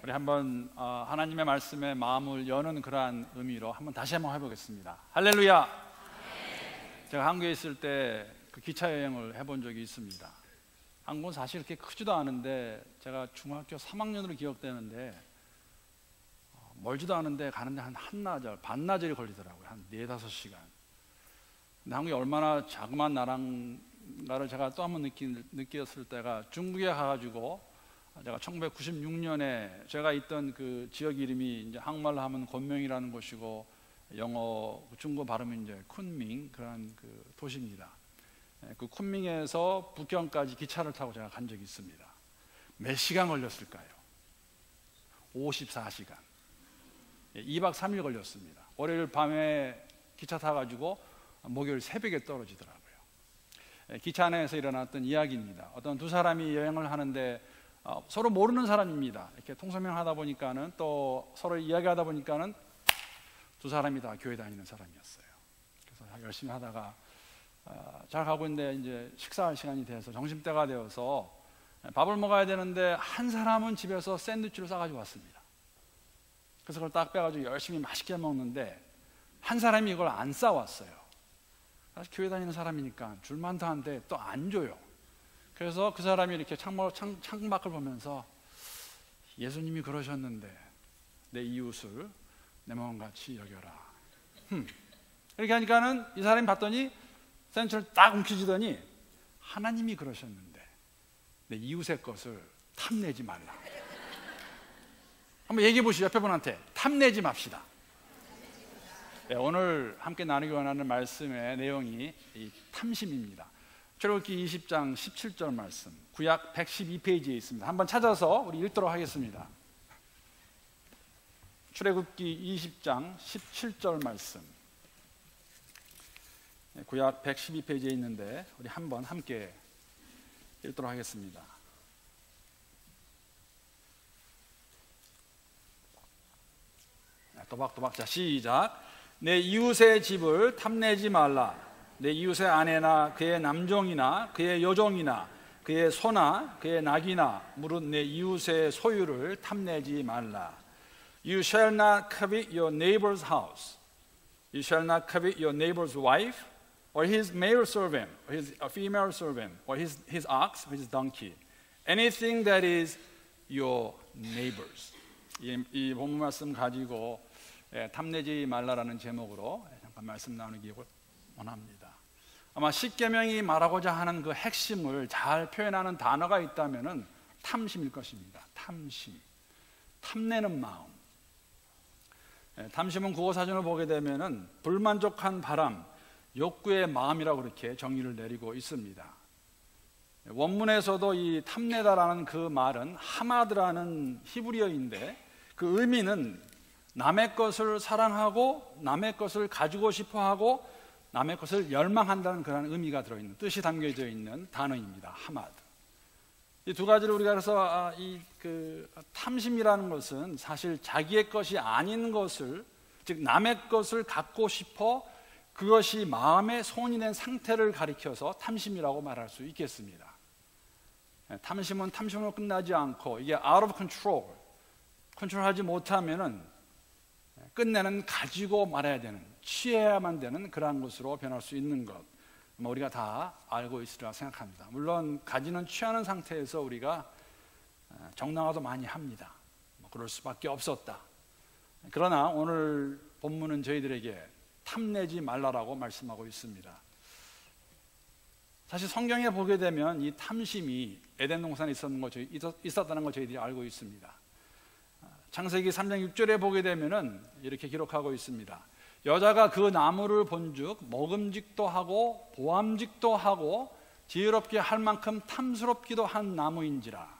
우리 한번 하나님의 말씀에 마음을 여는 그러한 의미로 다시 한번 해보겠습니다. 할렐루야. 제가 한국에 있을 때 그 기차 여행을 해본 적이 있습니다. 한국은 사실 그렇게 크지도 않은데 제가 중학교 3학년으로 기억되는데 멀지도 않은데 가는데 한 한나절, 반나절이 걸리더라고요. 한 4-5시간. 근데 한국이 얼마나 자그마한 나라를 제가 또 한번 느꼈을 때가 중국에 가가지고 제가 1996년에 제가 있던 그 지역 이름이 이제 한국말로 하면 곤명이라는 곳이고 영어 중국 발음은 이제 쿤밍 그런 그 도시입니다. 그 쿤밍에서 북경까지 기차를 타고 제가 간 적이 있습니다. 몇 시간 걸렸을까요? 54시간. 2박 3일 걸렸습니다. 월요일 밤에 기차 타가지고 목요일 새벽에 떨어지더라고요. 기차 안에서 일어났던 이야기입니다. 어떤 두 사람이 여행을 하는데 서로 모르는 사람입니다. 이렇게 통성명하다 보니까는 또 서로 이야기하다 보니까는 두 사람이 다 교회 다니는 사람이었어요. 그래서 열심히 하다가 잘 가고 있는데 이제 식사할 시간이 돼서 점심때가 되어서 밥을 먹어야 되는데 한 사람은 집에서 샌드위치를 싸가지고 왔습니다. 그래서 그걸 딱 빼가지고 열심히 맛있게 먹는데 한 사람이 이걸 안 싸왔어요. 사실 교회 다니는 사람이니까 줄만 더 한데 또 안 줘요. 그래서 그 사람이 이렇게 창밖을 보면서 예수님이 그러셨는데 내 이웃을 내 몸같이 여겨라. 이렇게 하니까는 이 사람이 봤더니 샌드위치를 딱 움켜쥐더니 하나님이 그러셨는데 내 이웃의 것을 탐내지 말라. 한번 얘기해 보시죠. 옆에 분한테 탐내지 맙시다. 네, 오늘 함께 나누기 원하는 말씀의 내용이 이 탐심입니다. 출애굽기 20장 17절 말씀, 구약 112페이지에 있습니다. 한번 찾아서 우리 읽도록 하겠습니다. 출애굽기 20장 17절 말씀, 구약 112페이지에 있는데 우리 한번 함께 읽도록 하겠습니다. 또박또박. 자, 시작. 내 이웃의 집을 탐내지 말라. 내 이웃의 아내나 그의 남종이나 그의 여종이나 그의 소나 그의 낙이나 무릇 내 이웃의 소유를 탐내지 말라. You shall not covet your neighbor's house. You shall not covet your neighbor's wife, or his male servant, or his female servant, or his ox, or his donkey. Anything that is your neighbor's. 이 본문 말씀 가지고 탐내지 말라라는 제목으로 잠깐 말씀 나누기 원합니다. 아마 십계명이 말하고자 하는 그 핵심을 잘 표현하는 단어가 있다면은 탐심일 것입니다. 탐심, 탐내는 마음. 탐심은 국어사전을 보게 되면은 불만족한 바람, 욕구의 마음이라고 그렇게 정의를 내리고 있습니다. 원문에서도 이 탐내다라는 그 말은 하마드라는 히브리어인데 그 의미는 남의 것을 사랑하고 남의 것을 가지고 싶어하고 남의 것을 열망한다는 그런 의미가 들어있는 뜻이 담겨져 있는 단어입니다. 하마드. 이 두 가지를 우리가 그래서 탐심이라는 것은 사실 자기의 것이 아닌 것을, 즉 남의 것을 갖고 싶어 그것이 마음의 손이 된 상태를 가리켜서 탐심이라고 말할 수 있겠습니다. 탐심은 탐심으로 끝나지 않고 이게 out of control, 컨트롤하지 못하면은 끝내는 가지고 말아야 되는, 취해야만 되는 그러한 것으로 변할 수 있는 것, 우리가 다 알고 있으리라 생각합니다. 물론 가지는 취하는 상태에서 우리가 정당화도 많이 합니다. 그럴 수밖에 없었다. 그러나 오늘 본문은 저희들에게 탐내지 말라라고 말씀하고 있습니다. 사실 성경에 보게 되면 이 탐심이 에덴 동산에 있었다는 걸 저희들이 알고 있습니다. 창세기 3장 6절에 보게 되면은 이렇게 기록하고 있습니다. 여자가 그 나무를 본즉 먹음직도 하고 보암직도 하고 지혜롭게 할 만큼 탐스럽기도 한 나무인지라.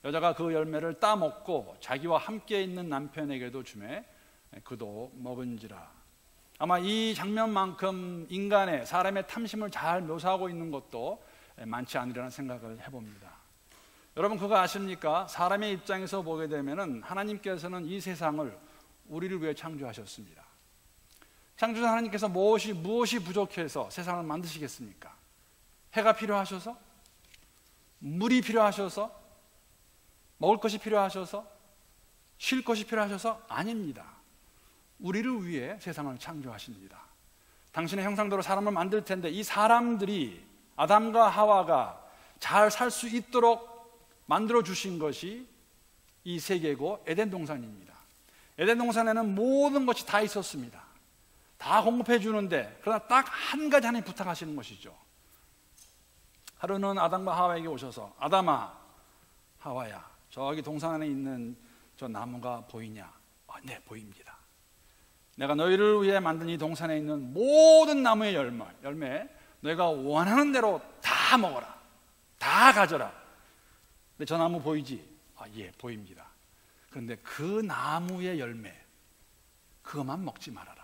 여자가 그 열매를 따먹고 자기와 함께 있는 남편에게도 주매 그도 먹은지라. 아마 이 장면만큼 인간의, 사람의 탐심을 잘 묘사하고 있는 것도 많지 않으리라는 생각을 해봅니다. 여러분 그거 아십니까? 사람의 입장에서 보게 되면은 하나님께서는 이 세상을 우리를 위해 창조하셨습니다. 창조자 하나님께서 무엇이 부족해서 세상을 만드시겠습니까? 해가 필요하셔서? 물이 필요하셔서? 먹을 것이 필요하셔서? 쉴 것이 필요하셔서? 아닙니다. 우리를 위해 세상을 창조하십니다. 당신의 형상대로 사람을 만들 텐데 이 사람들이, 아담과 하와가 잘 살 수 있도록 만들어 주신 것이 이 세계고 에덴 동산입니다. 에덴 동산에는 모든 것이 다 있었습니다. 다 공급해 주는데, 그러나 딱 한 가지 하나님 부탁하시는 것이죠. 하루는 아담과 하와에게 오셔서, 아담아, 하와야, 저기 동산 안에 있는 저 나무가 보이냐? 네, 보입니다. 내가 너희를 위해 만든 이 동산에 있는 모든 나무의 열매 너희가 원하는 대로 다 먹어라, 다 가져라. 근데 저 나무 보이지? 예, 보입니다. 그런데 그 나무의 열매, 그것만 먹지 말아라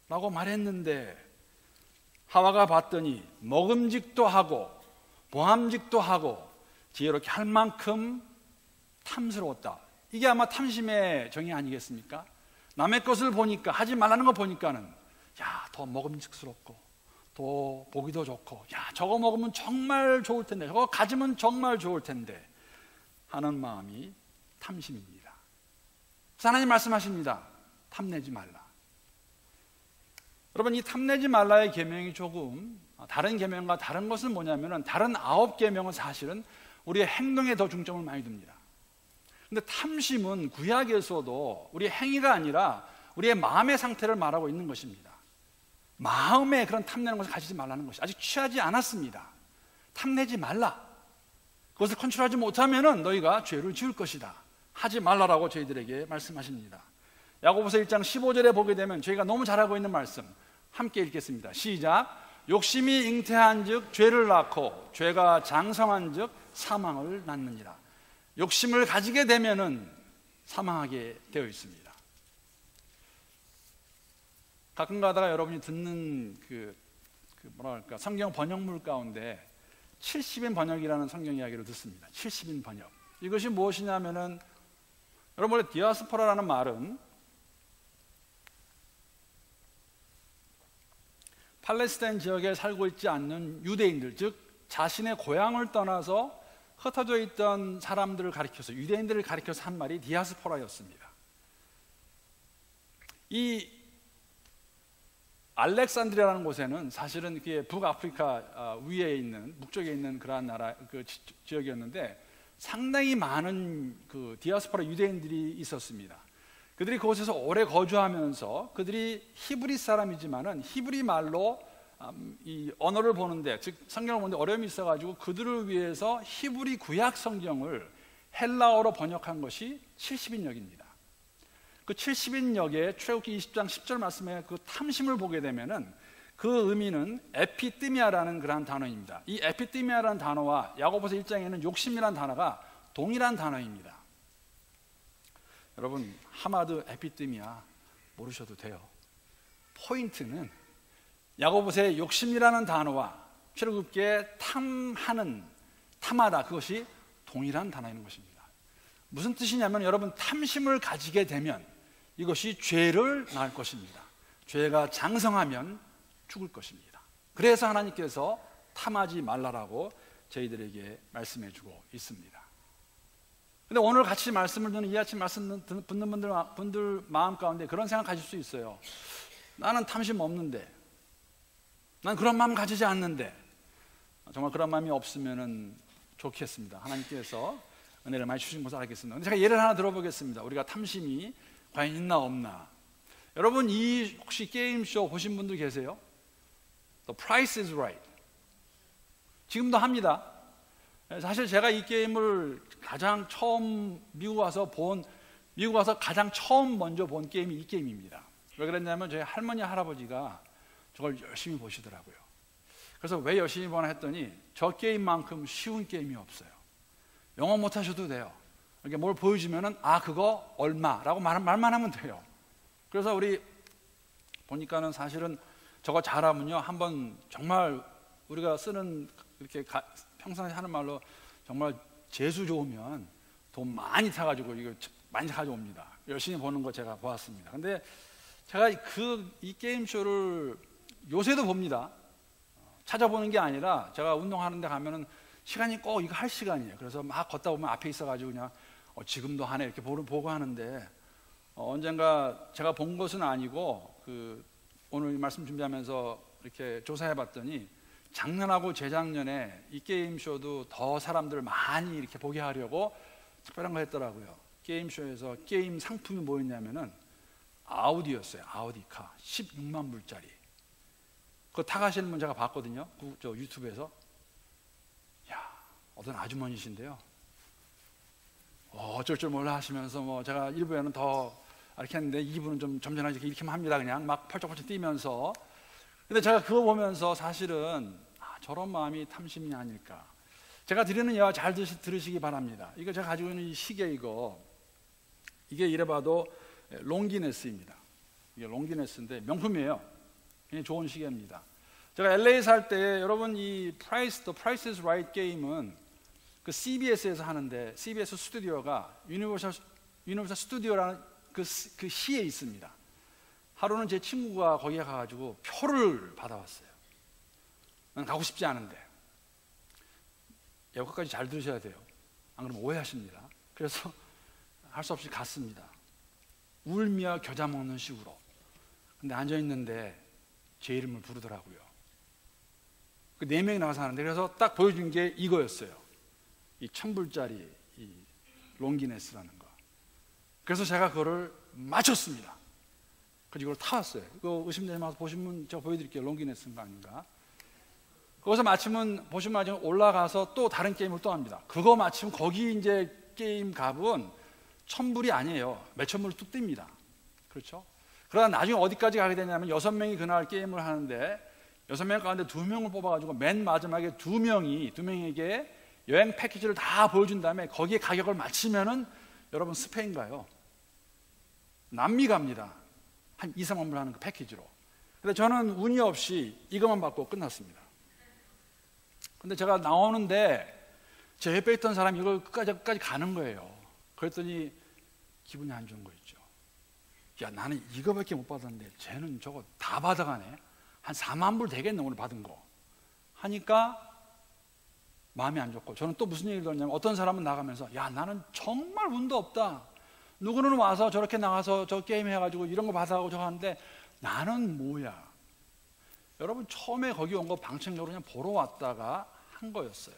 라고 말했는데, 하와가 봤더니 먹음직도 하고 보암직도 하고 지혜롭게 할 만큼 탐스러웠다. 이게 아마 탐심의 정의 아니겠습니까? 남의 것을 보니까, 하지 말라는 거 보니까는, 야, 더 먹음직스럽고 더 보기도 좋고, 야, 저거 먹으면 정말 좋을 텐데, 저거 가지면 정말 좋을 텐데 하는 마음이 탐심입니다. 그래서 하나님 말씀하십니다. 탐내지 말라. 여러분, 이 탐내지 말라의 계명이 조금 다른 계명과 다른 것은 뭐냐면은, 다른 9계명은 사실은 우리의 행동에 더 중점을 많이 둡니다. 근데 탐심은 구약에서도 우리의 행위가 아니라 우리의 마음의 상태를 말하고 있는 것입니다. 마음에 그런 탐내는 것을 가지지 말라는 것이, 아직 취하지 않았습니다. 탐내지 말라. 그것을 컨트롤하지 못하면은 너희가 죄를 지을 것이다. 하지 말라라고 저희들에게 말씀하십니다. 야고보서 1장 15절에 보게 되면 저희가 너무 잘 알고 있는 말씀 함께 읽겠습니다. 시작. 욕심이 잉태한즉 죄를 낳고 죄가 장성한즉 사망을 낳느니라. 욕심을 가지게 되면은 사망하게 되어 있습니다. 가끔 가다가 여러분이 듣는 뭐랄까, 성경 번역물 가운데 70인 번역이라는 성경 이야기를 듣습니다. 70인 번역. 이것이 무엇이냐면은, 여러분, 원래 디아스포라라는 말은 팔레스타인 지역에 살고 있지 않는 유대인들, 즉 자신의 고향을 떠나서 흩어져 있던 사람들을 가리켜서, 유대인들을 가리켜서 한 말이 디아스포라였습니다. 이 알렉산드리아라는 곳에는 사실은 그게 북아프리카 위에 있는, 북쪽에 있는 그러한 나라, 지역이었는데 상당히 많은 디아스포라 유대인들이 있었습니다. 그들이 그곳에서 오래 거주하면서, 그들이 히브리 사람이지만은 히브리 말로 이 언어를 보는데, 즉 성경을 보는데 어려움이 있어가지고 그들을 위해서 히브리 구약 성경을 헬라어로 번역한 것이 70인역입니다. 그 70인역의 출애굽기 20장 10절 말씀에 그 탐심을 보게 되면은 그 의미는 에피띠미아라는 그러한 단어입니다. 이 에피띠미아라는 단어와 야고보서 1장에는 욕심이라는 단어가 동일한 단어입니다. 여러분, 하마드 에피띠미아 모르셔도 돼요. 포인트는 야고보서의 욕심이라는 단어와 출애굽기의 탐하는, 탐하다, 그것이 동일한 단어인 것입니다. 무슨 뜻이냐면, 여러분, 탐심을 가지게 되면 이것이 죄를 낳을 것입니다. 죄가 장성하면 죽을 것입니다. 그래서 하나님께서 탐하지 말라라고 저희들에게 말씀해 주고 있습니다. 근데 오늘 같이 말씀을 듣는, 이 아침 말씀 듣는 분들 마음 가운데 그런 생각 가질 수 있어요. 나는 탐심 없는데, 난 그런 마음 가지지 않는데. 정말 그런 마음이 없으면 좋겠습니다. 하나님께서 은혜를 많이 주신 것을 알겠습니다. 근데 제가 예를 하나 들어보겠습니다. 우리가 탐심이 과연 있나 없나. 여러분, 이 혹시 게임쇼 보신 분들 계세요? The Price is Right. 지금도 합니다. 사실 제가 이 게임을 가장 처음 미국 와서 가장 처음 먼저 본 게임이 이 게임입니다. 왜 그랬냐면 저희 할머니 할아버지가 저걸 열심히 보시더라고요. 그래서 왜 열심히 보나 했더니 저 게임만큼 쉬운 게임이 없어요. 영어 못 하셔도 돼요. 이렇게 뭘 보여주면은 그거 얼마라고 말만 하면 돼요. 그래서 우리 보니까는 사실은 저거 잘하면요, 한번 정말 우리가 쓰는, 이렇게 평상시 하는 말로 정말 재수 좋으면 돈 많이 타가지고 이거 많이 가져옵니다. 열심히 보는 거 제가 보았습니다. 근데 제가 이 게임쇼를 요새도 봅니다. 찾아보는 게 아니라 제가 운동하는 데 가면은 시간이 꼭 이거 할 시간이에요. 그래서 막 걷다 보면 앞에 있어가지고 그냥 지금도 하네 이렇게 보고 하는데 언젠가 제가 본 것은 아니고 오늘 말씀 준비하면서 이렇게 조사해 봤더니 작년하고 재작년에 이 게임쇼도 더 사람들을 많이 이렇게 보게 하려고 특별한 거 했더라고요. 게임쇼에서 게임 상품이 뭐였냐면은 아우디였어요. 아우디카 16만 불짜리. 그거 타가시는 분 제가 봤거든요. 저 유튜브에서. 야, 어떤 아주머니신데요. 어쩔 줄 몰라 하시면서 제가 일부에는 더 이렇게 했는데 2부는 좀 점잖하게 이렇게만 합니다. 그냥 막 펄쩍펄쩍 뛰면서. 근데 제가 그거 보면서 사실은 저런 마음이 탐심이 아닐까. 제가 드리는 예화 잘 들으시기 바랍니다. 이거 제가 가지고 있는 이 시계 이게 이래봐도 롱기네스입니다. 이게 롱기네스인데 명품이에요. 굉장히 좋은 시계입니다. 제가 LA 살 때 여러분 이 The Price is Right 게임은 CBS에서 하는데 CBS 스튜디오가 유니버설 스튜디오라는 그 시에 있습니다. 하루는 제 친구가 거기에 가가지고 표를 받아왔어요. 난 가고 싶지 않은데 여기까지 잘 들으셔야 돼요. 안 그러면 오해하십니다. 그래서 할 수 없이 갔습니다. 울며 겨자 먹는 식으로. 근데 앉아있는데 제 이름을 부르더라고요. 4명이 나가서 하는데 그래서 딱 보여준 게 이거였어요. 이 1000불짜리 이 롱기네스라는 거. 그래서 제가 그거를 맞췄습니다. 그래서 이걸 타왔어요. 이거 의심되지 마서 보시면 제가 보여드릴게요. 롱기네스인가 아닌가. 거기서 마치면 보시면 나중에 올라가서 또 다른 게임을 또 합니다. 그거 마치면 거기 이제 게임 값은 1000불이 아니에요. 몇천 불 뚝 띱니다. 그렇죠? 그러다 나중에 어디까지 가게 되냐면 6명이 그날 게임을 하는데 6명 가운데 2명을 뽑아가지고 맨 마지막에 2명에게 여행 패키지를 다 보여준 다음에 거기에 가격을 맞추면은 여러분 스페인 가요. 남미 갑니다. 한 2, 3만 불 하는 그 패키지로. 근데 저는 운이 없이 이것만 받고 끝났습니다. 근데 제가 나오는데 제 옆에 있던 사람이 이걸 끝까지 가는 거예요. 그랬더니 기분이 안 좋은 거 있죠. 야, 나는 이거밖에 못 받았는데 쟤는 저거 다 받아가네. 한 4만 불 되겠네 오늘 받은 거 하니까 마음이 안 좋고, 저는 또 무슨 얘기를 들었냐면 어떤 사람은 나가면서 야, 나는 정말 운도 없다. 누구는 와서 저렇게 나가서 저 게임 해가지고 이런 거 받아가고 저거 하는데 나는 뭐야. 여러분 처음에 거기 온 거 방청객으로 그냥 보러 왔다가 한 거였어요.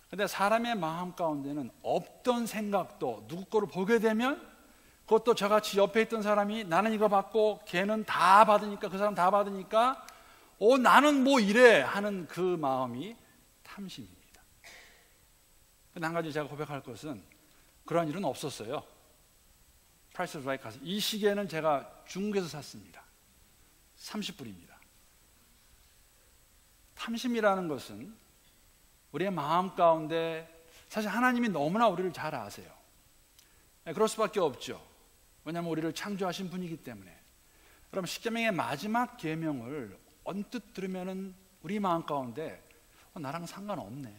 근데 사람의 마음 가운데는 없던 생각도 누구 거를 보게 되면, 그것도 저같이 옆에 있던 사람이 나는 이거 받고 걔는 다 받으니까, 그 사람 다 받으니까 나는 뭐 이래 하는 그 마음이 탐심입니다. 근데 한 가지 제가 고백할 것은 그런 일은 없었어요. 프라이스 라이트 가서 이 시계는 제가 중국에서 샀습니다. 30불입니다. 탐심이라는 것은 우리의 마음 가운데, 사실 하나님이 너무나 우리를 잘 아세요. 그럴 수밖에 없죠. 왜냐하면 우리를 창조하신 분이기 때문에. 여러분 십계명의 마지막 계명을 언뜻 들으면은 우리 마음 가운데 나랑 상관없네.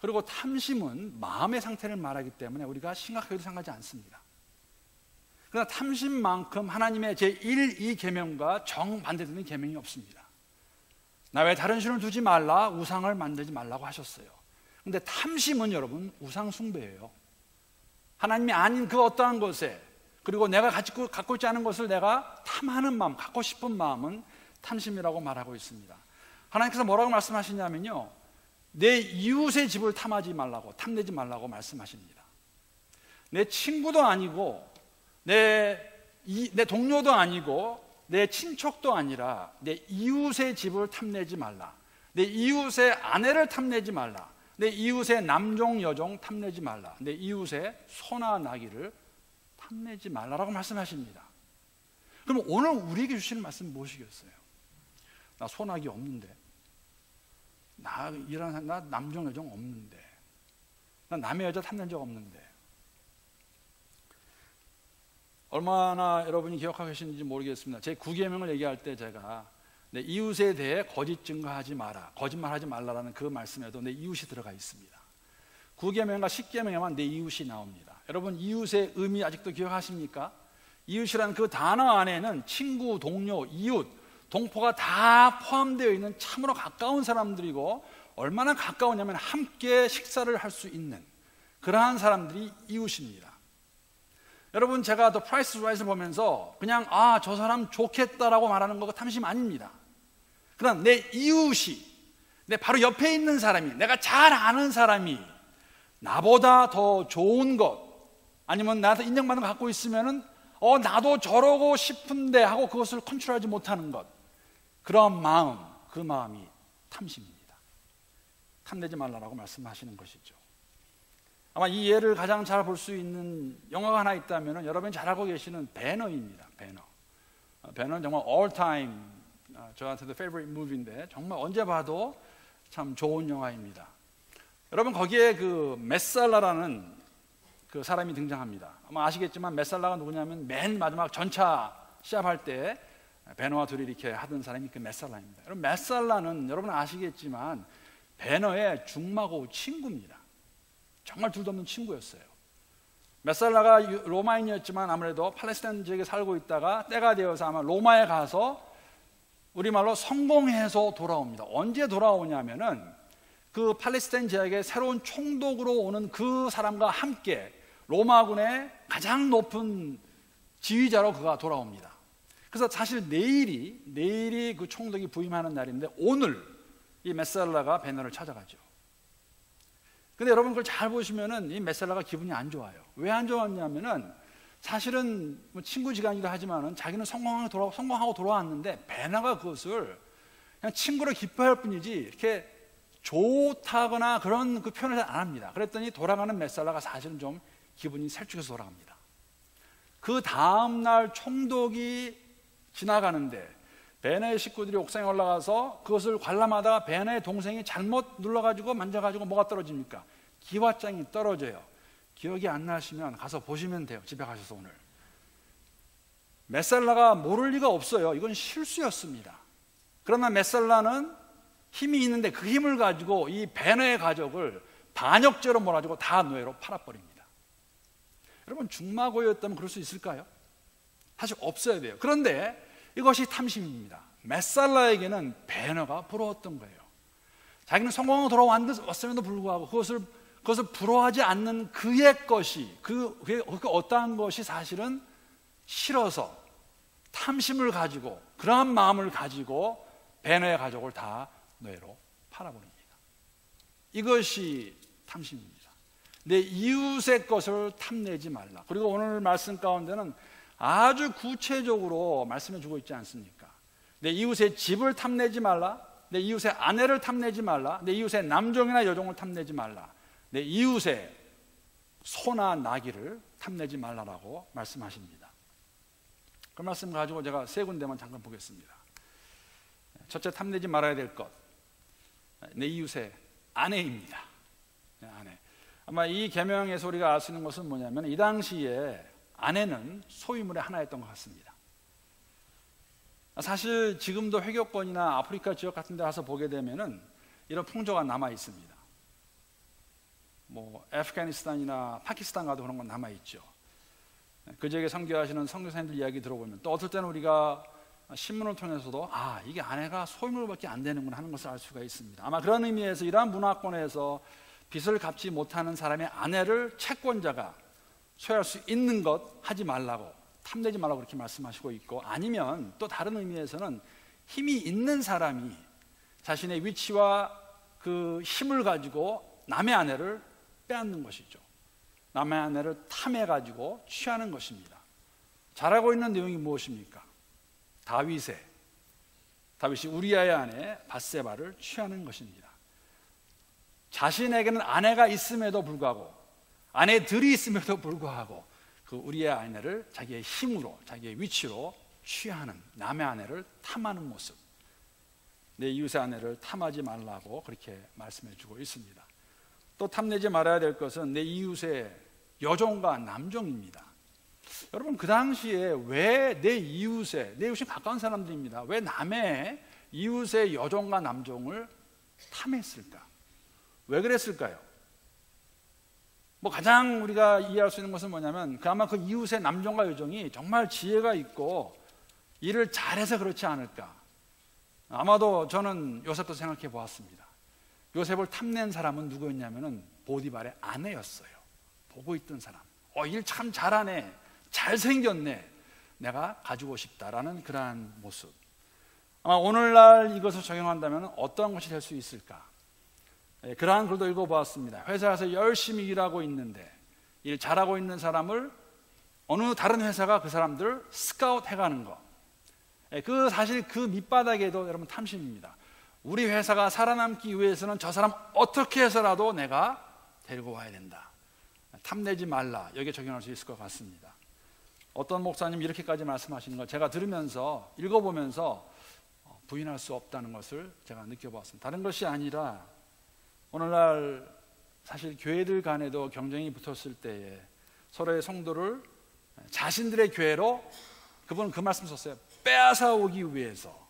그리고 탐심은 마음의 상태를 말하기 때문에 우리가 심각하게도 상하지 않습니다. 그러나 탐심만큼 하나님의 제1, 2계명과 정반대되는 계명이 없습니다. 나 외에 다른 신을 두지 말라, 우상을 만들지 말라고 하셨어요. 근데 탐심은 여러분 우상 숭배예요. 하나님이 아닌 그 어떠한 것에, 그리고 내가 갖고 있지 않은 것을 내가 탐하는 마음, 갖고 싶은 마음은 탐심이라고 말하고 있습니다. 하나님께서 뭐라고 말씀하시냐면요, 내 이웃의 집을 탐하지 말라고, 탐내지 말라고 말씀하십니다. 내 친구도 아니고 내 동료도 아니고 내 친척도 아니라 내 이웃의 집을 탐내지 말라. 내 이웃의 아내를 탐내지 말라. 내 이웃의 남종 여종 탐내지 말라. 내 이웃의 소나 나귀를 탐내지 말라라고 말씀하십니다. 그럼 오늘 우리에게 주시는 말씀은 무엇이겠어요? 나 소나귀 없는데, 나 남종 여종 없는데, 나 남의 여자 탐낸 적 없는데. 얼마나 여러분이 기억하고 계시는지 모르겠습니다. 제 9계명을 얘기할 때 제가 내 이웃에 대해 거짓 증거하지 마라, 거짓말하지 말라라는 그 말씀에도 내 이웃이 들어가 있습니다. 9계명과 10계명에만 내 이웃이 나옵니다. 여러분 이웃의 의미 아직도 기억하십니까? 이웃이라는 그 단어 안에는 친구, 동료, 이웃, 동포가 다 포함되어 있는 참으로 가까운 사람들이고, 얼마나 가까우냐면 함께 식사를 할 수 있는 그러한 사람들이 이웃입니다. 여러분, 제가 더 프라이스 라이트를 보면서 그냥 저 사람 좋겠다라고 말하는 거가 탐심 아닙니다. 그러나 내 이웃이, 내 바로 옆에 있는 사람이, 내가 잘 아는 사람이 나보다 더 좋은 것, 아니면 나한테 인정받는 거 갖고 있으면은 나도 저러고 싶은데 하고 그것을 컨트롤하지 못하는 것, 그런 마음, 그 마음이 탐심입니다. 탐내지 말라라고 말씀하시는 것이죠. 아마 이 예를 가장 잘 볼 수 있는 영화가 하나 있다면 여러분이 잘 알고 계시는 배너입니다. 배너는 정말 all time 저한테도 favorite movie인데 정말 언제 봐도 참 좋은 영화입니다. 여러분, 거기에 그 메살라라는 그 사람이 등장합니다. 아마 아시겠지만 메살라가 누구냐면 맨 마지막 전차 시합할 때 배너와 둘이 이렇게 하던 사람이 그 메살라입니다. 여러분, 메살라는 여러분 아시겠지만 배너의 중마고 친구입니다. 정말 둘도 없는 친구였어요. 메살라가 로마인이었지만 아무래도 팔레스타인 지역에 살고 있다가 때가 되어서 아마 로마에 가서 우리말로 성공해서 돌아옵니다. 언제 돌아오냐면은 그 팔레스타인 지역에 새로운 총독으로 오는 그 사람과 함께 로마군의 가장 높은 지휘자로 그가 돌아옵니다. 그래서 사실 내일이 그 총독이 부임하는 날인데 오늘 이 메살라가 배너를 찾아가죠. 근데 여러분 그걸 잘 보시면은 이 메살라가 기분이 안 좋아요. 왜 안 좋았냐면은 사실은 뭐 친구지간이기도 하지만은 자기는 성공하고 돌아왔는데 배너가 그것을 그냥 친구를 기뻐할 뿐이지 이렇게 좋다거나 그런 그 표현을 잘 안 합니다. 그랬더니 돌아가는 메살라가 사실은 좀 기분이 살쭉해서 돌아갑니다. 그 다음날 총독이 지나가는데 베네의 식구들이 옥상에 올라가서 그것을 관람하다가 베네의 동생이 잘못 눌러가지고 만져가지고 뭐가 떨어집니까? 기와장이 떨어져요. 기억이 안 나시면 가서 보시면 돼요. 집에 가셔서 오늘. 메살라가 모를 리가 없어요. 이건 실수였습니다. 그러나 메살라는 힘이 있는데 그 힘을 가지고 이 베네의 가족을 반역죄로 몰아주고 다 노예로 팔아버립니다. 여러분, 중마고였다면 그럴 수 있을까요? 사실 없어야 돼요. 그런데 이것이 탐심입니다. 메살라에게는 베너가 부러웠던 거예요. 자기는 성공하고 돌아왔음에도 불구하고 그것을 부러워하지 않는 그의 것이 그 어떠한 것이 사실은 싫어서 탐심을 가지고 그러한 마음을 가지고 베너의 가족을 다 노예로 팔아버립니다. 이것이 탐심입니다. 내 이웃의 것을 탐내지 말라. 그리고 오늘 말씀 가운데는 아주 구체적으로 말씀해 주고 있지 않습니까? 내 이웃의 집을 탐내지 말라, 내 이웃의 아내를 탐내지 말라, 내 이웃의 남종이나 여종을 탐내지 말라, 내 이웃의 소나 나귀를 탐내지 말라라고 말씀하십니다. 그 말씀 가지고 제가 세 군데만 잠깐 보겠습니다. 첫째, 탐내지 말아야 될 것, 내 이웃의 아내입니다. 아내. 아마 이 계명에서 우리가 알 수 있는 것은 뭐냐면 이 당시에 아내는 소유물의 하나였던 것 같습니다. 사실 지금도 회교권이나 아프리카 지역 같은 데 가서 보게 되면은 이런 풍조가 남아 있습니다. 뭐 아프가니스탄이나 파키스탄 가도 그런 건 남아 있죠. 그 지역에 선교하시는 선교사님들 이야기 들어보면 또 어떨 때는 우리가 신문을 통해서도 이게 아내가 소유물밖에 안 되는구나 하는 것을 알 수가 있습니다. 아마 그런 의미에서 이러한 문화권에서 빚을 갚지 못하는 사람의 아내를 채권자가 소유할 수 있는 것 하지 말라고, 탐내지 말라고 그렇게 말씀하시고 있고, 아니면 또 다른 의미에서는 힘이 있는 사람이 자신의 위치와 그 힘을 가지고 남의 아내를 빼앗는 것이죠. 남의 아내를 탐해가지고 취하는 것입니다. 잘 알고 있는 내용이 무엇입니까? 다윗이 우리아의 아내 밧세바를 취하는 것입니다. 자신에게는 아내가 있음에도 불구하고, 아내들이 있음에도 불구하고 그 우리의 아내를 자기의 힘으로, 자기의 위치로 취하는, 남의 아내를 탐하는 모습, 내 이웃의 아내를 탐하지 말라고 그렇게 말씀해 주고 있습니다. 또 탐내지 말아야 될 것은 내 이웃의 여종과 남종입니다. 여러분, 그 당시에 왜 내 이웃이 가까운 사람들입니다. 왜 남의 이웃의 여종과 남종을 탐했을까? 왜 그랬을까요? 뭐 가장 우리가 이해할 수 있는 것은 뭐냐면 아마 그 이웃의 남종과 여종이 정말 지혜가 있고 일을 잘해서 그렇지 않을까. 아마도 저는 요셉도 생각해 보았습니다. 요셉을 탐낸 사람은 누구였냐면은 보디발의 아내였어요. 보고 있던 사람, 일 참 잘하네, 잘생겼네, 내가 가지고 싶다라는 그러한 모습. 아마 오늘날 이것을 적용한다면 어떤 것이 될 수 있을까? 그러한 글도 읽어보았습니다. 회사에서 열심히 일하고 있는데 일 잘하고 있는 사람을 어느 다른 회사가 그 사람들을 스카우트 해가는 거. 사실 그 밑바닥에도 여러분 탐심입니다. 우리 회사가 살아남기 위해서는 저 사람 어떻게 해서라도 내가 데리고 와야 된다. 탐내지 말라. 여기에 적용할 수 있을 것 같습니다. 어떤 목사님 이렇게까지 말씀하시는 걸 제가 들으면서 읽어보면서 부인할 수 없다는 것을 제가 느껴보았습니다. 다른 것이 아니라 오늘날 사실 교회들 간에도 경쟁이 붙었을 때에 서로의 성도를 자신들의 교회로, 그분은 그 말씀 썼어요, 빼앗아 오기 위해서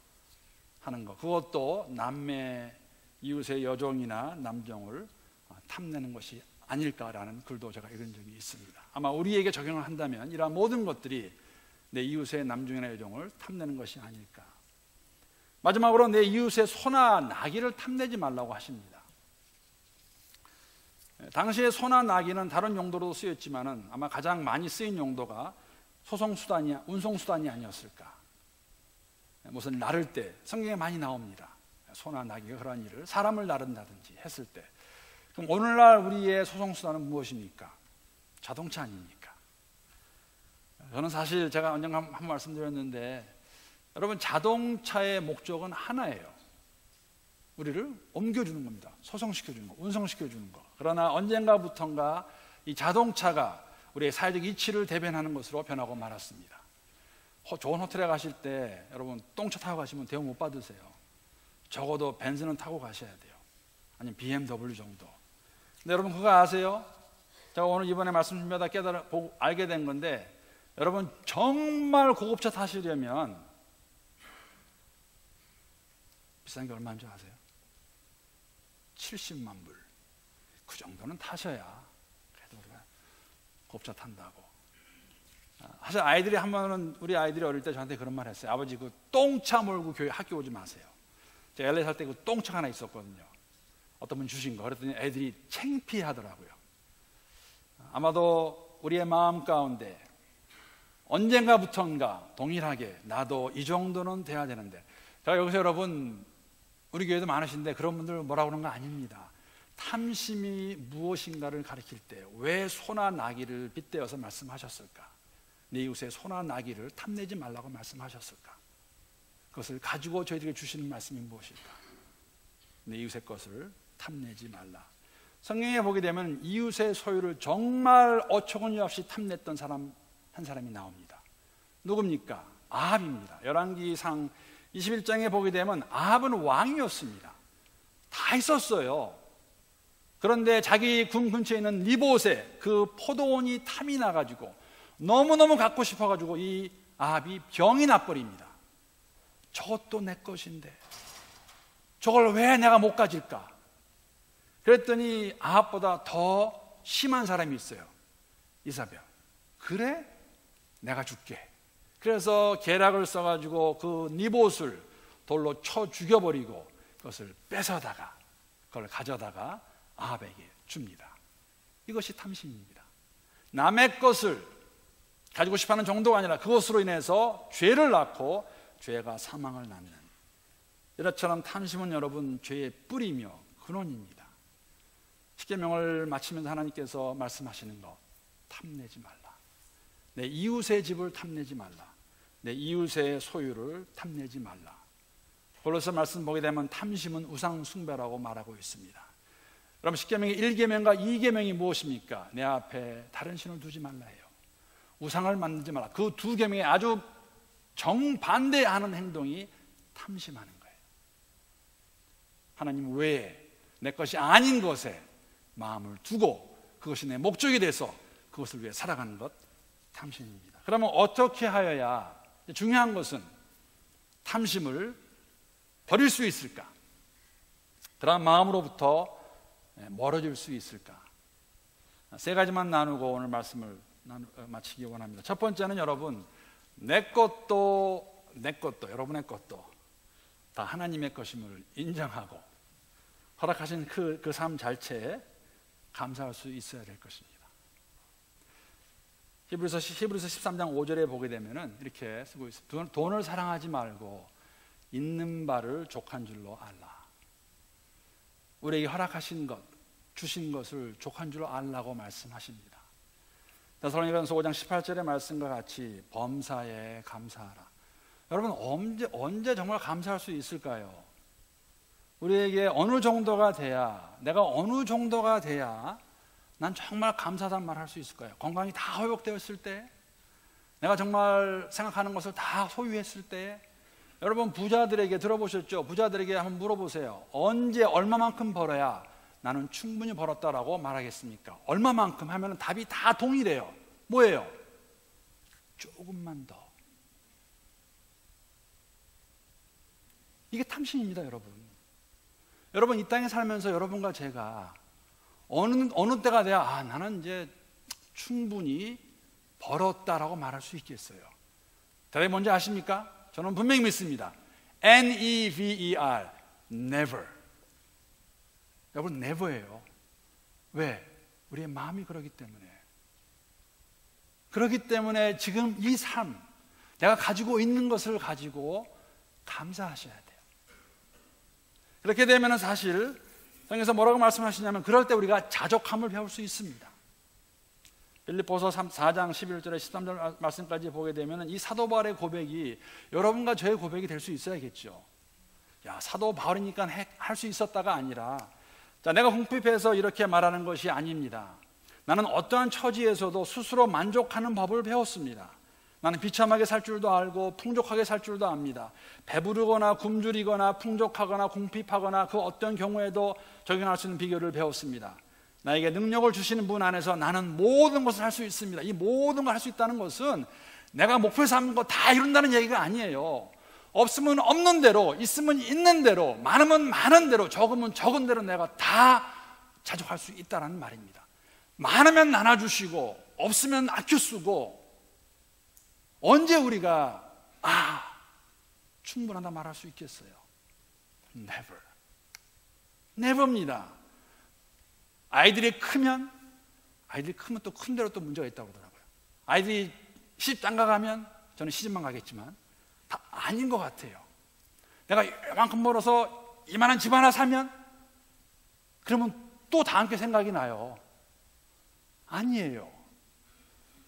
하는 것, 그것도 남매 이웃의 여종이나 남종을 탐내는 것이 아닐까라는 글도 제가 읽은 적이 있습니다. 아마 우리에게 적용을 한다면 이러한 모든 것들이 내 이웃의 남종이나 여종을 탐내는 것이 아닐까. 마지막으로 내 이웃의 소나 나귀를 탐내지 말라고 하십니다. 당시에 소나 나귀는 다른 용도로도 쓰였지만은 아마 가장 많이 쓰인 용도가 소송수단이, 운송수단이 아니었을까. 무슨 나를 때 성경에 많이 나옵니다. 소나 나귀가 그러한 일을, 사람을 나른다든지 했을 때. 그럼 오늘날 우리의 소송수단은 무엇입니까? 자동차 아닙니까? 저는 사실 제가 언젠가 한 말씀드렸는데, 여러분, 자동차의 목적은 하나예요. 우리를 옮겨주는 겁니다. 소송시켜주는 거, 운송시켜주는 거. 그러나 언젠가부턴가 이 자동차가 우리의 사회적 이치를 대변하는 것으로 변하고 말았습니다. 좋은 호텔에 가실 때 여러분 똥차 타고 가시면 대우 못 받으세요. 적어도 벤츠는 타고 가셔야 돼요. 아니면 BMW 정도. 근데 여러분 그거 아세요? 제가 오늘 이번에 말씀 준비하다 알게 된 건데, 여러분 정말 고급차 타시려면 비싼 게 얼마인 줄 아세요? 70만 불. 그 정도는 타셔야 그래도 우리가 고급차 탄다고. 사실 아이들이 한 번은, 우리 아이들이 어릴 때 저한테 그런 말 했어요. 아버지, 그 똥차 몰고 학교 오지 마세요. 제가 LA 살 때 그 똥차 하나 있었거든요. 어떤 분 주신 거. 그랬더니 애들이 창피하더라고요. 아마도 우리의 마음 가운데 언젠가부턴가 동일하게 나도 이 정도는 돼야 되는데, 제가 여기서 여러분, 우리 교회도 많으신데 그런 분들 뭐라고 그러는 거 아닙니다. 탐심이 무엇인가를 가리킬 때 왜 소나 나귀를 빗대어서 말씀하셨을까? 내 이웃의 소나 나귀를 탐내지 말라고 말씀하셨을까? 그것을 가지고 저희들에게 주시는 말씀이 무엇일까? 내 이웃의 것을 탐내지 말라. 성경에 보게 되면 이웃의 소유를 정말 어처구니 없이 탐냈던 사람 한 사람이 나옵니다. 누굽니까? 아합입니다. 열왕기상 21장에 보게 되면 아합은 왕이었습니다. 다 있었어요. 그런데 자기 군 근처에 있는 니봇에 그 포도원이 탐이 나가지고 너무너무 갖고 싶어가지고 이 아합이 병이 나버립니다. 저것도 내 것인데 저걸 왜 내가 못 가질까? 그랬더니 아합보다 더 심한 사람이 있어요. 이사벨. 그래? 내가 줄게. 그래서 계략을 써가지고 그 니봇을 돌로 쳐 죽여버리고 그것을 뺏어다가, 그걸 가져다가 아합에게 줍니다. 이것이 탐심입니다. 남의 것을 가지고 싶어하는 정도가 아니라 그것으로 인해서 죄를 낳고 죄가 사망을 낳는, 이렇처럼 탐심은 여러분 죄의 뿌리며 근원입니다. 십계명을 마치면서 하나님께서 말씀하시는 것, 탐내지 말라. 내 이웃의 집을 탐내지 말라. 내 이웃의 소유를 탐내지 말라. 골로새 말씀 보게 되면 탐심은 우상 숭배라고 말하고 있습니다. 그럼 십계명의 1계명과 2계명이 무엇입니까? 내 앞에 다른 신을 두지 말라 해요. 우상을 만들지 말라. 그 두 계명에 아주 정반대하는 행동이 탐심하는 거예요. 하나님 외에 내 것이 아닌 것에 마음을 두고 그것이 내 목적이 돼서 그것을 위해 살아가는 것, 탐심입니다. 그러면 어떻게 하여야, 중요한 것은 탐심을 버릴 수 있을까? 그런 마음으로부터 멀어질 수 있을까? 세 가지만 나누고 오늘 말씀을 마치기 원합니다. 첫 번째는 여러분, 내 것도 여러분의 것도 다 하나님의 것임을 인정하고 허락하신 그 삶 자체에 감사할 수 있어야 될 것입니다. 히브리서 13장 5절에 보게 되면은 이렇게 쓰고 있습니다. 돈을 사랑하지 말고 있는 바를 족한 줄로 알라. 우리에게 허락하신 것, 주신 것을 족한 줄로 알라고 말씀하십니다. 데살로니가전서 5장 18절의 말씀과 같이 범사에 감사하라. 여러분, 언제 정말 감사할 수 있을까요? 우리에게 어느 정도가 돼야, 내가 어느 정도가 돼야 난 정말 감사하다는 말 할 수 있을까요? 건강이 다 회복되었을 때, 내가 정말 생각하는 것을 다 소유했을 때. 여러분, 부자들에게 들어보셨죠? 부자들에게 한번 물어보세요. 언제 얼마만큼 벌어야 나는 충분히 벌었다라고 말하겠습니까? 얼마만큼 하면 답이 다 동일해요. 뭐예요? 조금만 더. 이게 탐심입니다, 여러분. 여러분, 이 땅에 살면서 여러분과 제가 어느 때가 돼야 나는 이제 충분히 벌었다라고 말할 수 있겠어요? 대답이 뭔지 아십니까? 저는 분명히 믿습니다. Never, never. 여러분, never예요. 왜? 우리의 마음이 그러기 때문에. 그렇기 때문에 지금 이 삶, 내가 가지고 있는 것을 가지고 감사하셔야 돼요. 그렇게 되면 사실 성경에서 뭐라고 말씀하시냐면, 그럴 때 우리가 자족함을 배울 수 있습니다. 빌립보서 4장 11절에 13절 말씀까지 보게 되면 이 사도 바울의 고백이 여러분과 저의 고백이 될 수 있어야겠죠. 야, 사도 바울이니까 할 수 있었다가 아니라, 자, 내가 궁핍해서 이렇게 말하는 것이 아닙니다. 나는 어떠한 처지에서도 스스로 만족하는 법을 배웠습니다. 나는 비참하게 살 줄도 알고 풍족하게 살 줄도 압니다. 배부르거나 굶주리거나 풍족하거나 궁핍하거나 그 어떤 경우에도 적용할 수 있는 비결을 배웠습니다. 나에게 능력을 주시는 분 안에서 나는 모든 것을 할 수 있습니다. 이 모든 걸 할 수 있다는 것은 내가 목표 삼은 거 다 이룬다는 얘기가 아니에요. 없으면 없는 대로, 있으면 있는 대로, 많으면 많은 대로, 적으면 적은 대로 내가 다 자족할 수 있다는 말입니다. 많으면 나눠주시고 없으면 아껴 쓰고. 언제 우리가 충분하다 말할 수 있겠어요? Never. Never입니다. 아이들이 크면 또 큰 대로 또 문제가 있다고 그러더라고요. 아이들이 시집 장가 가면, 저는 시집만 가겠지만 다 아닌 것 같아요. 내가 이만큼 벌어서 이만한 집 하나 사면, 그러면 또 다음 게 생각이 나요. 아니에요.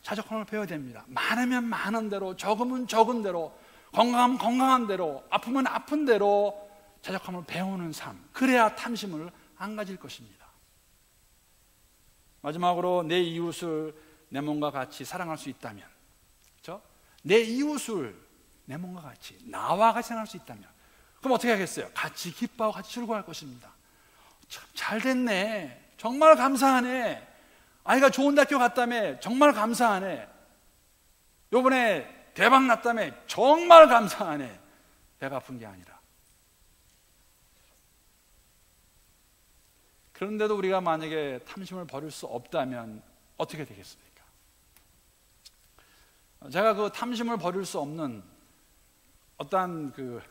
자족함을 배워야 됩니다. 많으면 많은 대로, 적으면 적은 대로, 건강하면 건강한 대로, 아프면 아픈 대로 자족함을 배우는 삶. 그래야 탐심을 안 가질 것입니다. 마지막으로 내 이웃을 내 몸과 같이 사랑할 수 있다면, 그렇죠? 내 이웃을 내 몸과 같이, 나와 같이 생각할 수 있다면, 그럼 어떻게 하겠어요? 같이 기뻐하고 같이 즐거워할 것입니다. 참 잘 됐네, 정말 감사하네, 아이가 좋은 대학교 갔다며 정말 감사하네, 요번에 대박 났다며 정말 감사하네. 배가 아픈 게 아니라. 그런데도 우리가 만약에 탐심을 버릴 수 없다면 어떻게 되겠습니까? 제가 그 탐심을 버릴 수 없는 어떠한 그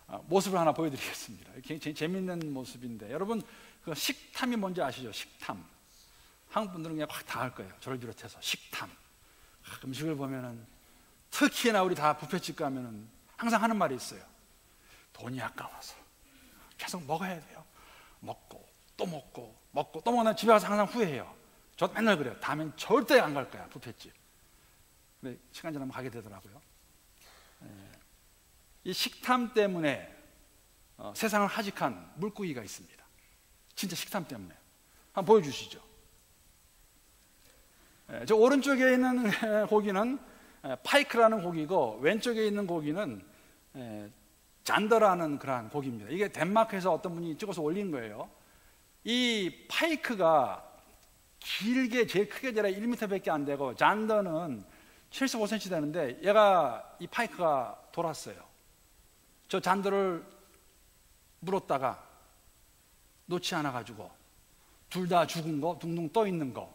모습을 하나 보여드리겠습니다. 굉장히 재밌는 모습인데, 여러분 그 식탐이 뭔지 아시죠? 식탐. 한국 분들은 그냥 확 다 할 거예요. 저를 비롯해서 식탐. 음식을 보면은, 특히나 우리 다 뷔페집 가면은 항상 하는 말이 있어요. 돈이 아까워서 계속 먹어야 돼요. 먹고 또 먹고 먹고 또 먹으면 집에 가서 항상 후회해요. 저도 맨날 그래요. 다음엔 절대 안 갈 거야, 뷔페집. 근데 시간 지나면 가게 되더라고요. 이 식탐 때문에 세상을 하직한 물고기가 있습니다. 진짜 식탐 때문에. 한번 보여주시죠. 저 오른쪽에 있는 고기는 파이크라는 고기고, 왼쪽에 있는 고기는 잔더라는 그러한 고기입니다. 이게 덴마크에서 어떤 분이 찍어서 올린 거예요. 이 파이크가 길게, 제일 크게 자라 1m밖에 안 되고, 잔더는 75cm 되는데, 이 파이크가 돌았어요. 저 잔더를 물었다가 놓지 않아가지고 둘 다 죽은 거, 둥둥 떠 있는 거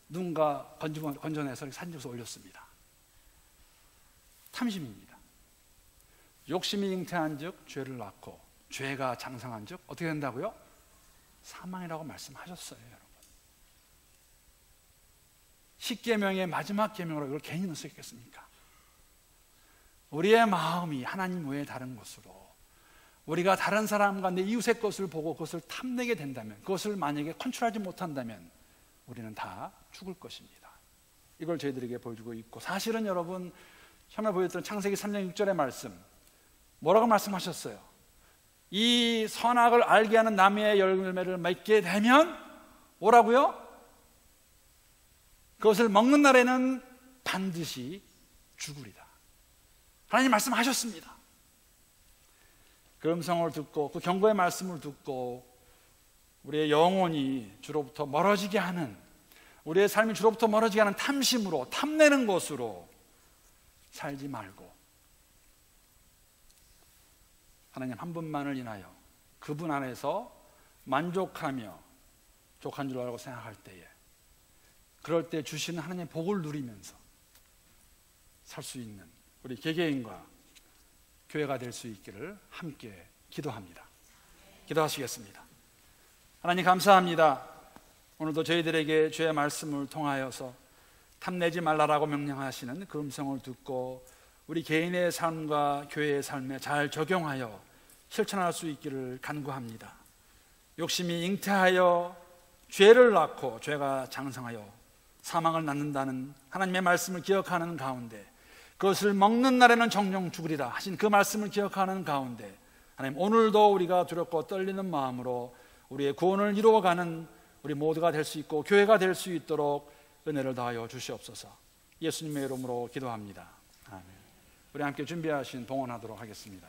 누군가 건져내서 사진 찍어서 올렸습니다. 탐심입니다. 욕심이 잉태한 즉 죄를 낳고, 죄가 장성한 즉 어떻게 된다고요? 사망이라고 말씀하셨어요, 여러분. 십계명의 마지막 계명으로 이걸 괜히 넣었겠습니까? 우리의 마음이 하나님 외에 다른 것으로, 우리가 다른 사람과 내 이웃의 것을 보고 그것을 탐내게 된다면, 그것을 만약에 컨트롤하지 못한다면 우리는 다 죽을 것입니다. 이걸 저희들에게 보여주고 있고, 사실은 여러분 처음에 보여드렸던 창세기 3장 6절의 말씀, 뭐라고 말씀하셨어요? 이 선악을 알게 하는 나무의 열매를 맺게 되면 뭐라고요? 그것을 먹는 날에는 반드시 죽으리다. 하나님 말씀하셨습니다. 그 음성을 듣고, 그 경고의 말씀을 듣고 우리의 영혼이 주로부터 멀어지게 하는, 우리의 삶이 주로부터 멀어지게 하는 탐심으로, 탐내는 것으로 살지 말고 하나님 한 분만을 인하여 그분 안에서 만족하며 족한 줄 알고 생각할 때에, 그럴 때 주시는 하나님의 복을 누리면서 살 수 있는 우리 개개인과 교회가 될 수 있기를 함께 기도합니다. 기도하시겠습니다. 하나님 감사합니다. 오늘도 저희들에게 주의 말씀을 통하여서 탐내지 말라라고 명령하시는 그 음성을 듣고 우리 개인의 삶과 교회의 삶에 잘 적용하여 실천할 수 있기를 간구합니다. 욕심이 잉태하여 죄를 낳고 죄가 장성하여 사망을 낳는다는 하나님의 말씀을 기억하는 가운데, 그것을 먹는 날에는 정령 죽으리라 하신 그 말씀을 기억하는 가운데, 하나님 오늘도 우리가 두렵고 떨리는 마음으로 우리의 구원을 이루어가는 우리 모두가 될 수 있고 교회가 될 수 있도록 은혜를 다하여 주시옵소서. 예수님의 이름으로 기도합니다. 아멘. 우리 함께 준비하신 봉헌하도록 하겠습니다.